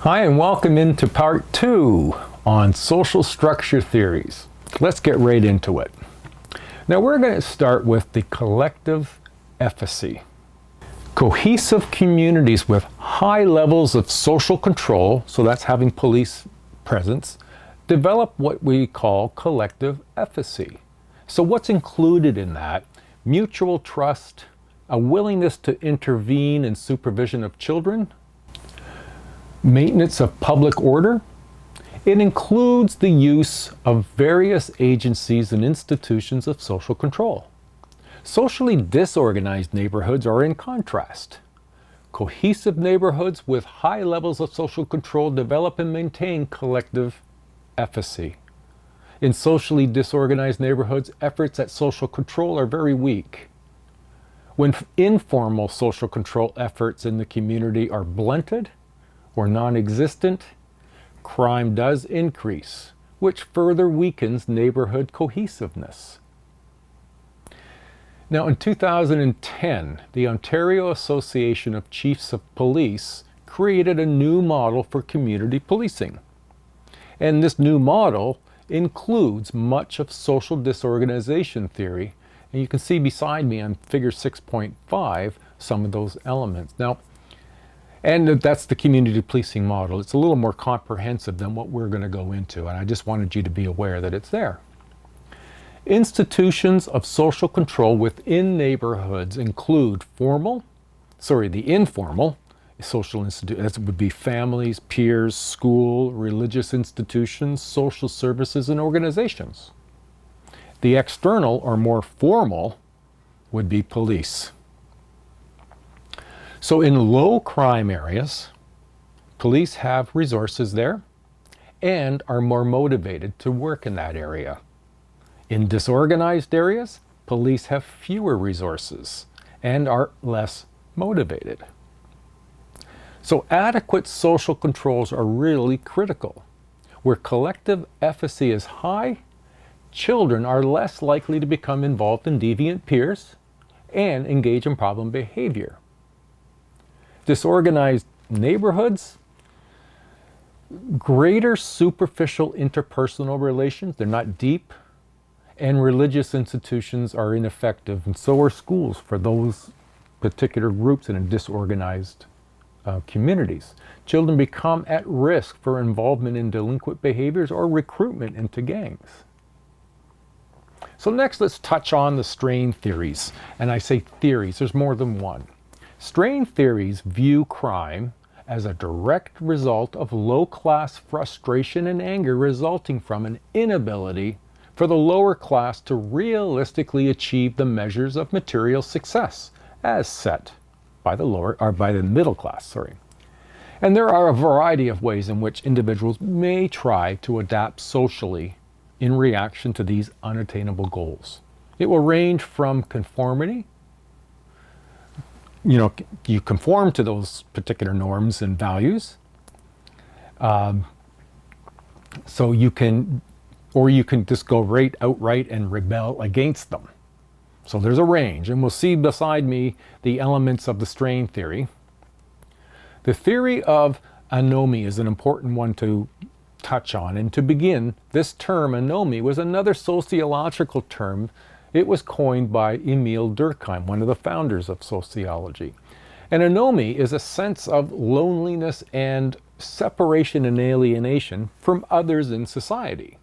Hi, and welcome into part 2 on social structure theories. Let's get right into it. Now we're going to start with the collective efficacy. Cohesive communities with high levels of social control, so that's having police presence, develop what we call collective efficacy. So what's included in that? Mutual trust, a willingness to intervene in supervision of children, maintenance of public order. It includes the use of various agencies and institutions of social control. Socially disorganized neighborhoods are in contrast. Cohesive neighborhoods with high levels of social control develop and maintain collective efficacy. In socially disorganized neighborhoods, efforts at social control are very weak. When informal social control efforts in the community are blunted or non-existent, crime does increase, which further weakens neighborhood cohesiveness. Now, in 2010, the Ontario Association of Chiefs of Police created a new model for community policing. And this new model includes much of social disorganization theory. And you can see beside me on figure 6.5 some of those elements. Now, and that's the community policing model. It's a little more comprehensive than what we're going to go into, and I just wanted you to be aware that it's there. Institutions of social control within neighborhoods include the informal social institutions. That would be families, peers, school, religious institutions, social services, and organizations. The external or more formal would be police. So in low crime areas, police have resources there and are more motivated to work in that area. In disorganized areas, police have fewer resources and are less motivated. So adequate social controls are really critical. Where collective efficacy is high, children are less likely to become involved in deviant peers and engage in problem behavior. Disorganized neighborhoods, greater superficial interpersonal relations, they're not deep, and religious institutions are ineffective, and so are schools for those particular groups in disorganized communities. Children become at risk for involvement in delinquent behaviors or recruitment into gangs. So next, let's touch on the strain theories. And I say theories, there's more than one. Strain theories view crime as a direct result of low-class frustration and anger resulting from an inability for the lower class to realistically achieve the measures of material success as set by the middle class. And there are a variety of ways in which individuals may try to adapt socially in reaction to these unattainable goals. It will range from conformity. You conform to those particular norms and values. So you can just go outright and rebel against them. So there's a range, and we'll see beside me the elements of the strain theory. The theory of anomie is an important one to touch on. And to begin, this term anomie was another sociological term. It was coined by Emile Durkheim, one of the founders of sociology. And anomie is a sense of loneliness and separation and alienation from others in society.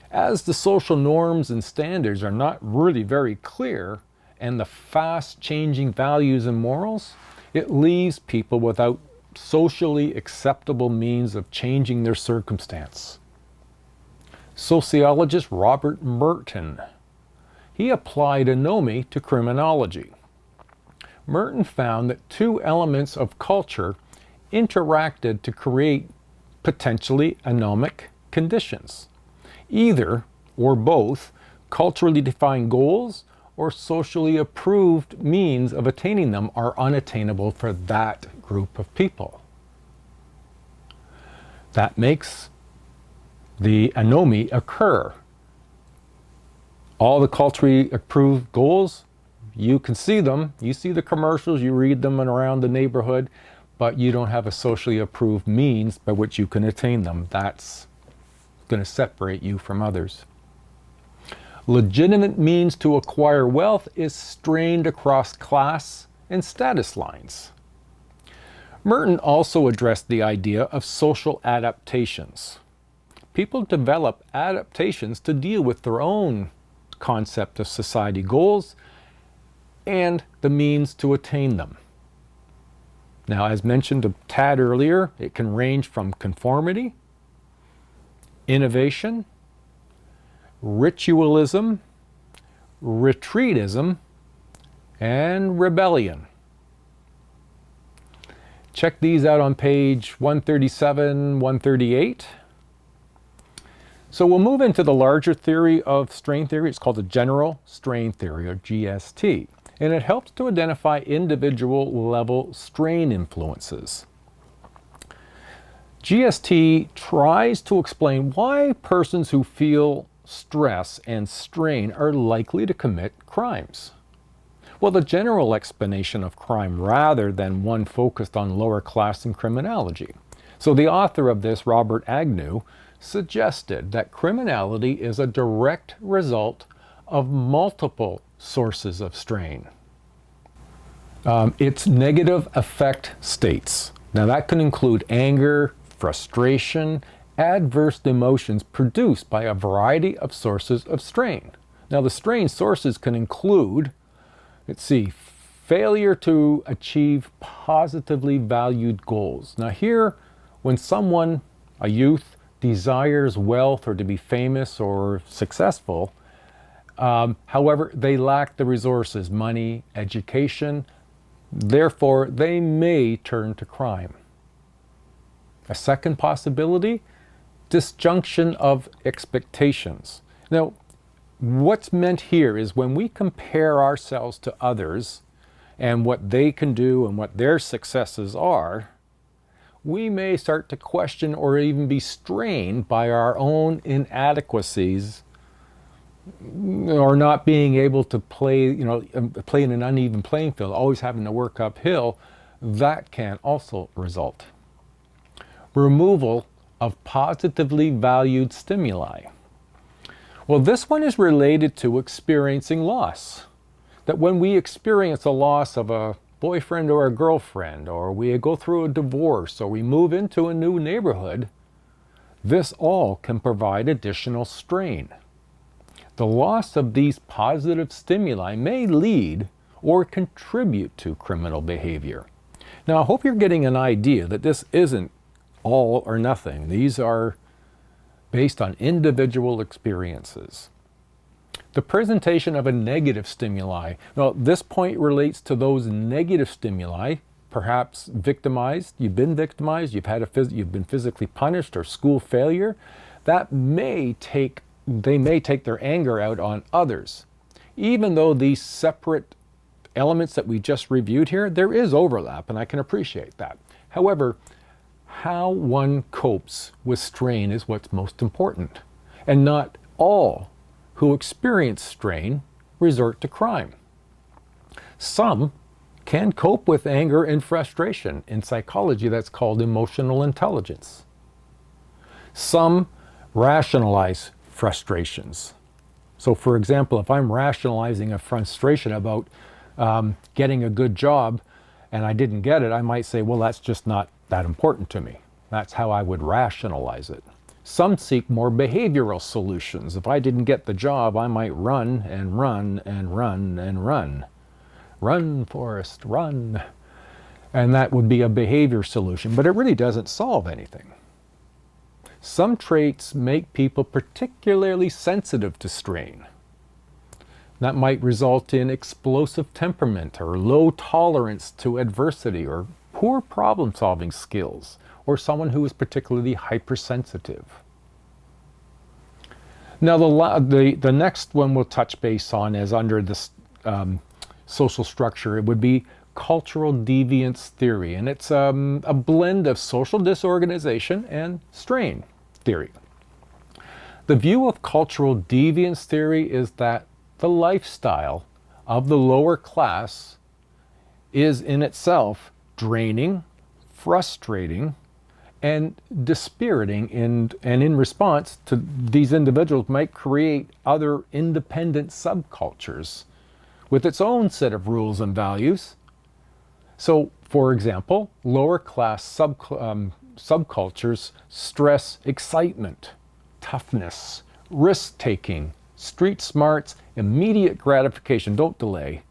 As the social norms and standards are not really very clear, and the fast-changing values and morals, it leaves people without socially acceptable means of changing their circumstance. Sociologist Robert Merton, he applied anomie to criminology. Merton found that two elements of culture interacted to create potentially anomic conditions. Either or both culturally defined goals or socially approved means of attaining them are unattainable for that group of people. That makes the anomie occur. All the culturally approved goals, you can see them. You see the commercials, you read them around the neighborhood, but you don't have a socially approved means by which you can attain them. That's going to separate you from others. Legitimate means to acquire wealth is strained across class and status lines. Merton also addressed the idea of social adaptations. People develop adaptations to deal with their own concept of society goals and the means to attain them. Now, as mentioned a tad earlier, it can range from conformity, innovation, ritualism, retreatism, and rebellion. Check these out on page 137, 138. So we'll move into the larger theory of strain theory. It's called the general strain theory, or GST. And it helps to identify individual level strain influences. GST tries to explain why persons who feel stress and strain are likely to commit crimes. Well, the general explanation of crime rather than one focused on lower class and criminology. So the author of this, Robert Agnew, suggested that criminality is a direct result of multiple sources of strain. It's negative affect states. Now that can include anger, frustration, adverse emotions produced by a variety of sources of strain. Now the strain sources can include, let's see, failure to achieve positively valued goals. Now here, when someone, a youth, desires wealth or to be famous or successful, however, they lack the resources, money, education, therefore they may turn to crime. A second possibility, disjunction of expectations. Now, what's meant here is when we compare ourselves to others and what they can do and what their successes are, we may start to question or even be strained by our own inadequacies or not being able to play in an uneven playing field, always having to work uphill. That can also result. Removal of positively valued stimuli. Well, this one is related to experiencing loss. That when we experience a loss of a boyfriend or a girlfriend, or we go through a divorce, or we move into a new neighborhood, this all can provide additional strain. The loss of these positive stimuli may lead or contribute to criminal behavior. Now, I hope you're getting an idea that this isn't all or nothing. These are based on individual experiences. The presentation of a negative stimuli. Well, this point relates to those negative stimuli, perhaps victimized, you've been victimized, you've been physically punished, or school failure. They may take their anger out on others. Even though these separate elements that we just reviewed here, there is overlap, and I can appreciate that. However, how one copes with strain is what's most important. And not all who experience strain resort to crime. Some can cope with anger and frustration. In psychology, that's called emotional intelligence. Some rationalize frustrations. So for example, if I'm rationalizing a frustration about getting a good job and I didn't get it, I might say, well, that's just not that important to me. That's how I would rationalize it. Some seek more behavioral solutions. If I didn't get the job, I might run and run and run and run. Run, Forrest, run. And that would be a behavior solution, but it really doesn't solve anything. Some traits make people particularly sensitive to strain. That might result in explosive temperament or low tolerance to adversity or poor problem-solving skills, or someone who is particularly hypersensitive. Now the next one we'll touch base on is under this social structure. It would be cultural deviance theory, and it's a blend of social disorganization and strain theory. The view of cultural deviance theory is that the lifestyle of the lower class is in itself draining, frustrating, and dispiriting, and in response to these individuals might create other independent subcultures with its own set of rules and values. So, for example, lower class subcultures stress excitement, toughness, risk-taking, street smarts, immediate gratification, don't delay,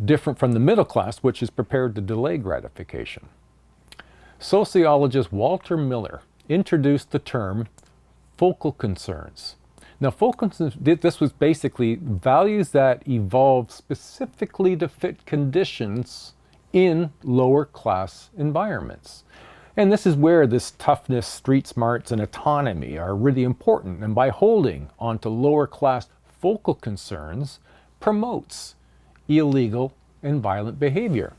different from the middle class, which is prepared to delay gratification. Sociologist Walter Miller introduced the term focal concerns. Now, focal concerns, this was basically values that evolved specifically to fit conditions in lower class environments. And this is where this toughness, street smarts, and autonomy are really important. And by holding onto lower class focal concerns promotes illegal and violent behavior.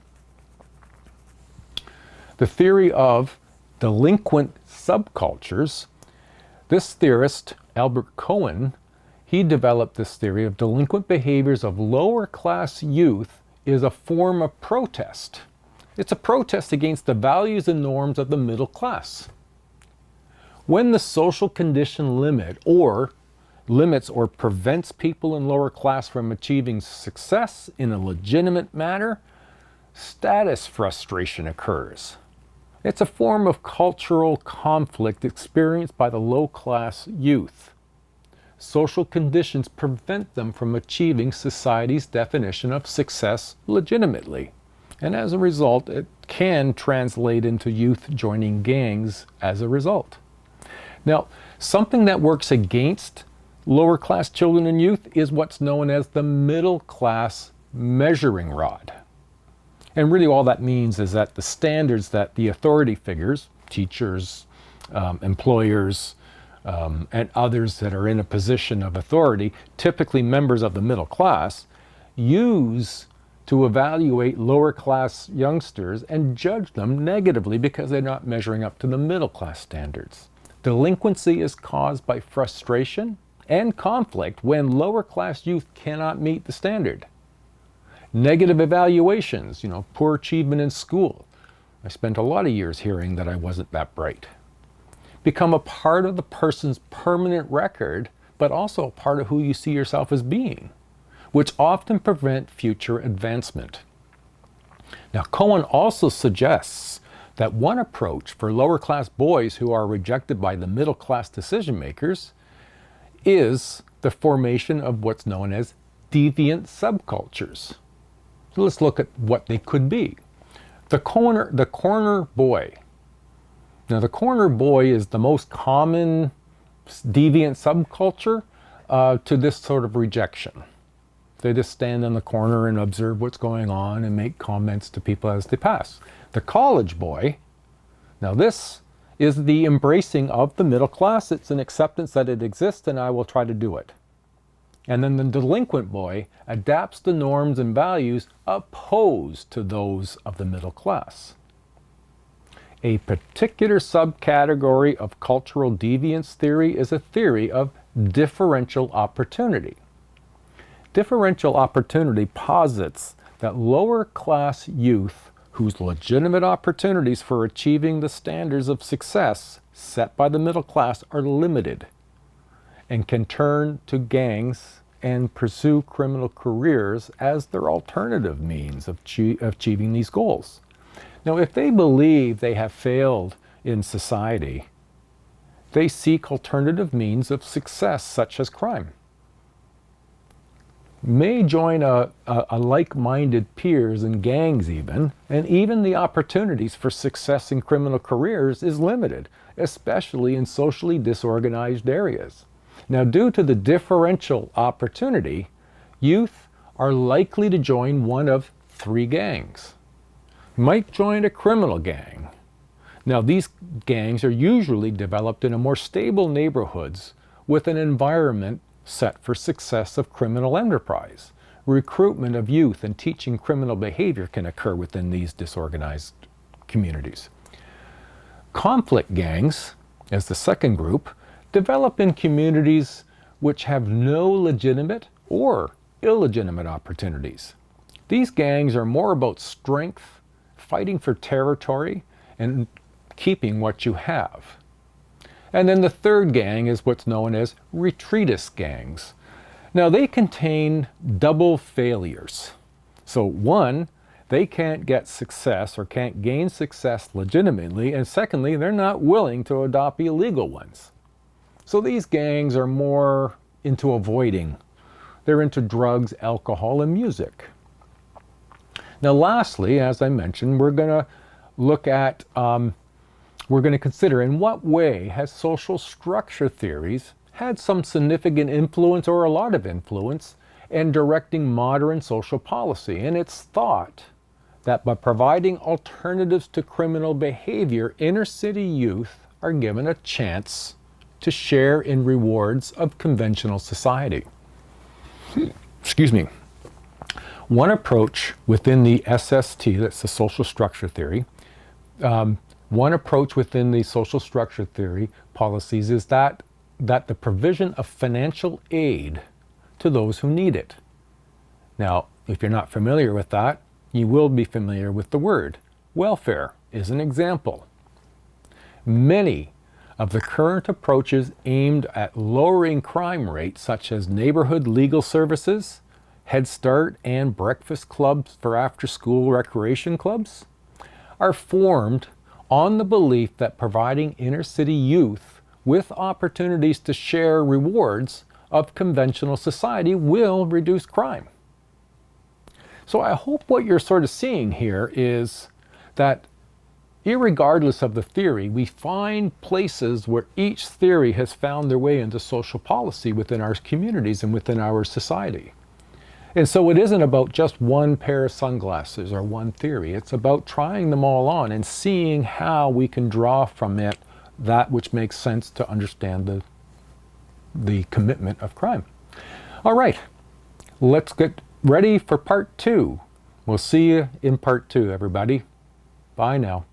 The theory of delinquent subcultures, this theorist, Albert Cohen, he developed this theory of delinquent behaviors of lower class youth is a form of protest. It's a protest against the values and norms of the middle class. When the social condition limits or prevents people in lower class from achieving success in a legitimate manner, status frustration occurs. It's a form of cultural conflict experienced by the low-class youth. Social conditions prevent them from achieving society's definition of success legitimately. And as a result, it can translate into youth joining gangs as a result. Now, something that works against lower-class children and youth is what's known as the middle-class measuring rod. And really all that means is that the standards that the authority figures, teachers, employers, and others that are in a position of authority, typically members of the middle class, use to evaluate lower class youngsters and judge them negatively because they're not measuring up to the middle class standards. Delinquency is caused by frustration and conflict when lower class youth cannot meet the standard. Negative evaluations, poor achievement in school. I spent a lot of years hearing that I wasn't that bright. Become a part of the person's permanent record, but also a part of who you see yourself as being, which often prevent future advancement. Now, Cohen also suggests that one approach for lower class boys who are rejected by the middle class decision makers is the formation of what's known as deviant subcultures. So let's look at what they could be. The corner boy. Now, the corner boy is the most common deviant subculture to this sort of rejection. They just stand in the corner and observe what's going on and make comments to people as they pass. The college boy, now this is the embracing of the middle class. It's an acceptance that it exists and I will try to do it. And then the delinquent boy adapts the norms and values opposed to those of the middle class. A particular subcategory of cultural deviance theory is a theory of differential opportunity. Differential opportunity posits that lower class youth whose legitimate opportunities for achieving the standards of success set by the middle class are limited and can turn to gangs and pursue criminal careers as their alternative means of achieving these goals. Now, if they believe they have failed in society, they seek alternative means of success, such as crime. May join a like-minded peers and gangs even, and even the opportunities for success in criminal careers is limited, especially in socially disorganized areas. Now, due to the differential opportunity, youth are likely to join one of three gangs. Might join a criminal gang. Now, these gangs are usually developed in a more stable neighborhoods with an environment set for success of criminal enterprise. Recruitment of youth and teaching criminal behavior can occur within these disorganized communities. Conflict gangs, as the second group, develop in communities which have no legitimate or illegitimate opportunities. These gangs are more about strength, fighting for territory, and keeping what you have. And then the third gang is what's known as retreatist gangs. Now they contain double failures. So one, they can't get success or can't gain success legitimately, and secondly, they're not willing to adopt illegal ones. So these gangs are more into avoiding. They're into drugs, alcohol, and music. Now lastly, as I mentioned, we're going to look at, we're going to consider in what way has social structure theories had some significant influence or a lot of influence in directing modern social policy. And it's thought that by providing alternatives to criminal behavior, inner city youth are given a chance to share in rewards of conventional society. Excuse me. One approach within the SST, that's the social structure theory, one approach within the social structure theory policies is that the provision of financial aid to those who need it. Now, if you're not familiar with that, you will be familiar with the word. Welfare is an example. Many of the current approaches aimed at lowering crime rates, such as neighborhood legal services, Head Start, and breakfast clubs for after-school recreation clubs, are formed on the belief that providing inner city youth with opportunities to share rewards of conventional society will reduce crime. So I hope what you're sort of seeing here is that irregardless of the theory, we find places where each theory has found their way into social policy within our communities and within our society. And so it isn't about just one pair of sunglasses or one theory. It's about trying them all on and seeing how we can draw from it that which makes sense to understand the commitment of crime. All right, let's get ready for part 2. We'll see you in part 2, everybody. Bye now.